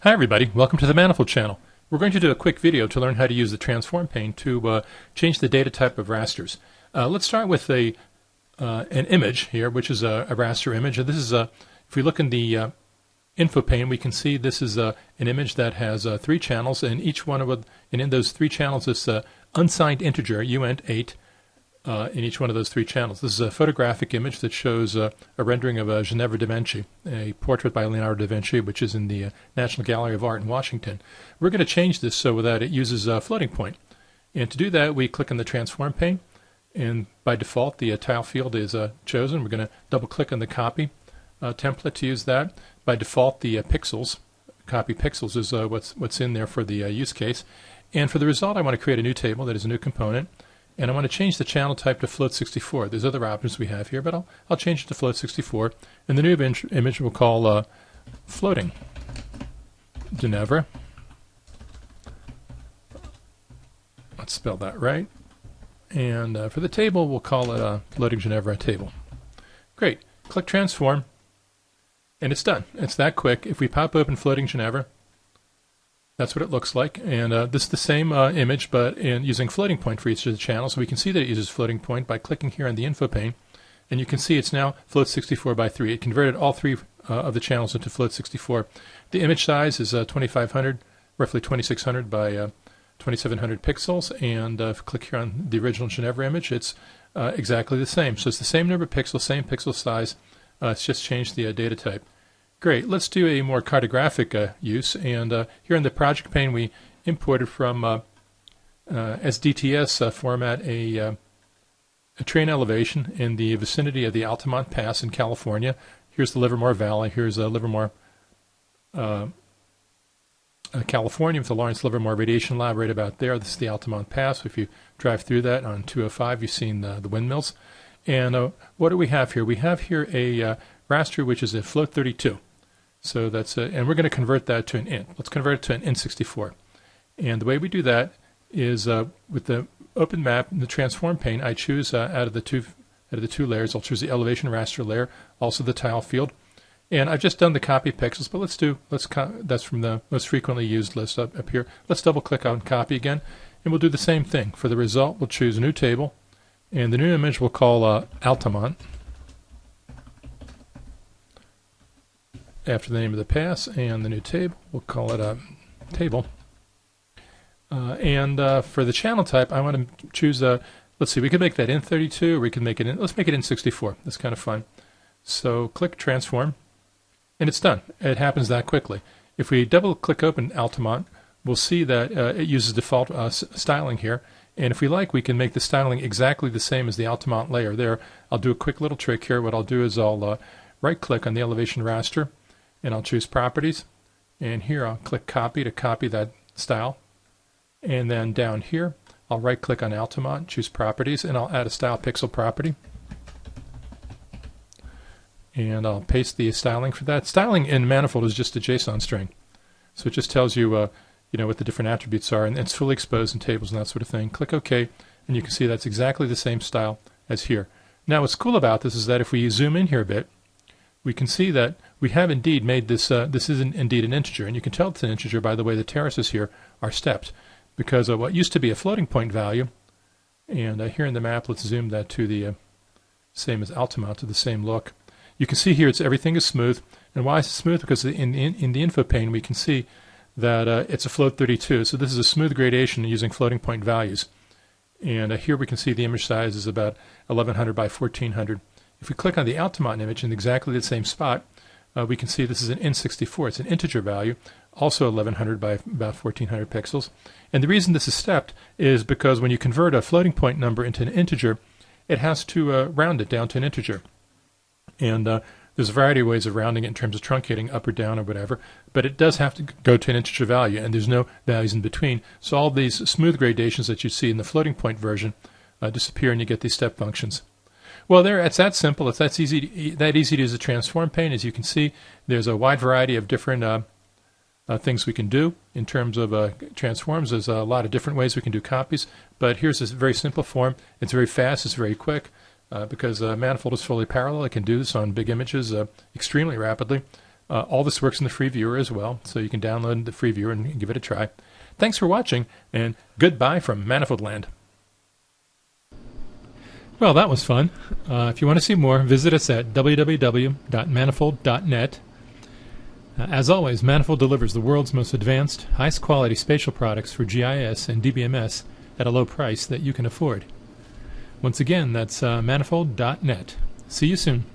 Hi everybody, welcome to the Manifold channel. We're going to do a quick video to learn how to use the transform pane to change the data type of rasters. Let's start with an image here, which is a raster image. This is if we look in the info pane, we can see this is an image that has 3 channels, and each one of and in those 3 channels, this unsigned integer uint8 in each one of those 3 channels. This is a photographic image that shows a rendering of Ginevra da Vinci, a portrait by Leonardo da Vinci, which is in the National Gallery of Art in Washington. We're going to change this so that it uses a floating point. And to do that, we click on the transform pane, and by default, the tile field is chosen. We're going to double-click on the copy template to use that. By default, the pixels, copy pixels, is what's in there for the use case. And for the result, I want to create a new table that is a new component. And I want to change the channel type to float64. There's other options we have here, but I'll change it to float64. And the new image we'll call floating Ginevra. Let's spell that right. And for the table, we'll call it floating Ginevra table. Great. Click transform, and it's done. It's that quick. If we pop open floating Ginevra, that's what it looks like, and this is the same image, but using floating point for each of the channels. So we can see that it uses floating point by clicking here on the info pane, and you can see it's now float64 by 3. It converted all 3 of the channels into float64. The image size is 2500, roughly 2600 by 2700 pixels, and if you click here on the original Ginevra image, it's exactly the same. So it's the same number of pixels, same pixel size. It's just changed the data type. Great. Let's do a more cartographic use, and here in the project pane we imported from SDTS format a train elevation in the vicinity of the Altamont Pass in California. Here's the Livermore Valley. Here's Livermore, California, with the Lawrence Livermore Radiation Lab right about there. This is the Altamont Pass. If you drive through that on 205, you've seen the windmills. And what do we have here? We have here a raster which is a float32. So that's and we're going to convert that to an int. Let's convert it to an int64. And the way we do that is with the open map in the transform pane, I choose out of the two layers. I'll choose the elevation raster layer, also the tile field. And I've just done the copy pixels, but that's from the most frequently used list up here. Let's double click on copy again, and we'll do the same thing. For the result, we'll choose a new table, and the new image we'll call Altamont, after the name of the pass, and the new table, we'll call it a table. And for the channel type, I want to choose let's see, we could make that int32, or we can make it let's make it int64. That's kind of fun. So click transform, and it's done. It happens that quickly. If we double click open Altamont, we'll see that it uses default styling here. And if we like, we can make the styling exactly the same as the Altamont layer there. I'll do a quick little trick here. What I'll do is I'll right click on the elevation raster, and I'll choose properties, and here I'll click copy to copy that style, and then down here I'll right click on Altamont, choose properties, and I'll add a style pixel property, and I'll paste the styling for that. Styling in Manifold is just a JSON string, so it just tells you what the different attributes are, and it's fully exposed in tables and that sort of thing. Click OK, and you can see that's exactly the same style as here. Now what's cool about this is that if we zoom in here a bit, we can see that we have indeed made this, this is indeed an integer, and you can tell it's an integer by the way the terraces here are stepped, because what used to be a floating point value, and here in the map, let's zoom that to the same as Altamont, to the same look. You can see here everything is smooth, and why is it smooth? Because in the info pane we can see that it's a float32, so this is a smooth gradation using floating point values. And here we can see the image size is about 1100 by 1400. If we click on the Altamont image in exactly the same spot, we can see this is an int64. It's an integer value, also 1100 by about 1400 pixels. And the reason this is stepped is because when you convert a floating point number into an integer, it has to round it down to an integer. And there's a variety of ways of rounding it in terms of truncating up or down or whatever, but it does have to go to an integer value, and there's no values in between. So all these smooth gradations that you see in the floating point version disappear, and you get these step functions. Well, it's that simple. It's that easy to use a transform pane. As you can see, there's a wide variety of different things we can do in terms of transforms. There's a lot of different ways we can do copies, but here's this very simple form. It's very fast. It's very quick. because Manifold is fully parallel. It can do this on big images extremely rapidly. All this works in the free viewer as well, so you can download the free viewer and give it a try. Thanks for watching, and goodbye from Manifold Land. Well, that was fun. If you want to see more, visit us at www.manifold.net. As always, Manifold delivers the world's most advanced, highest quality spatial products for GIS and DBMS at a low price that you can afford. Once again, that's manifold.net. See you soon.